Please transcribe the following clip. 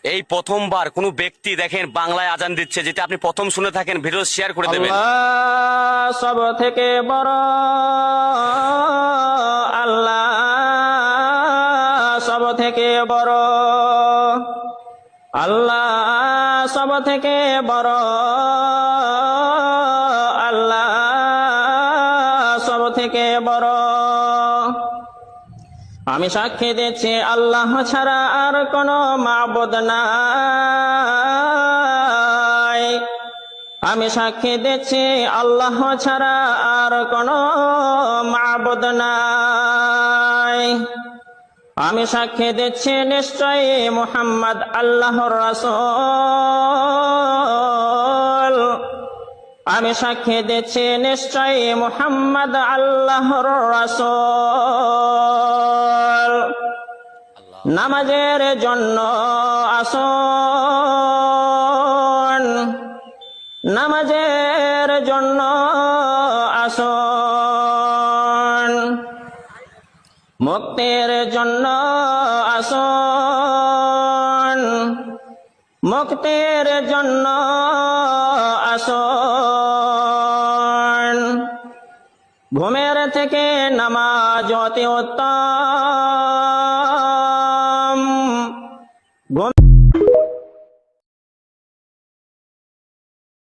এই প্রথমবার কোনো ব্যক্তি দেখেন বাংলায় আজান দিচ্ছে, যেটা আপনি প্রথম শুনে থাকেন, ভিডিও শেয়ার করে দেবেন। আল্লাহ সব থেকে বড়, আল্লাহ সব থেকে বড়, আল্লাহ সব থেকে বড়, আল্লাহ সব থেকে বড়। আমি সাক্ষী দিচ্ছি আল্লাহ ছাড়া আর কোনো মাবুদ নাই। আমি সাক্ষী দিচ্ছি আল্লাহ ছাড়া আর কোনো মাবুদ নাই। আমি সাক্ষী দিচ্ছি নিশ্চয়ই মুহাম্মদ আল্লাহর রাসূল। আমি সাক্ষী দিচ্ছি নিশ্চয়ই মুহাম্মদ আল্লাহর রাসূল। নামাজের জন্য আসুন, নামাজের জন্য আসুন, মুক্তির জন্য আসুন, মুক্তির জন্য আসুন। ঘুমের থেকে নামাজ অতি উত্তম।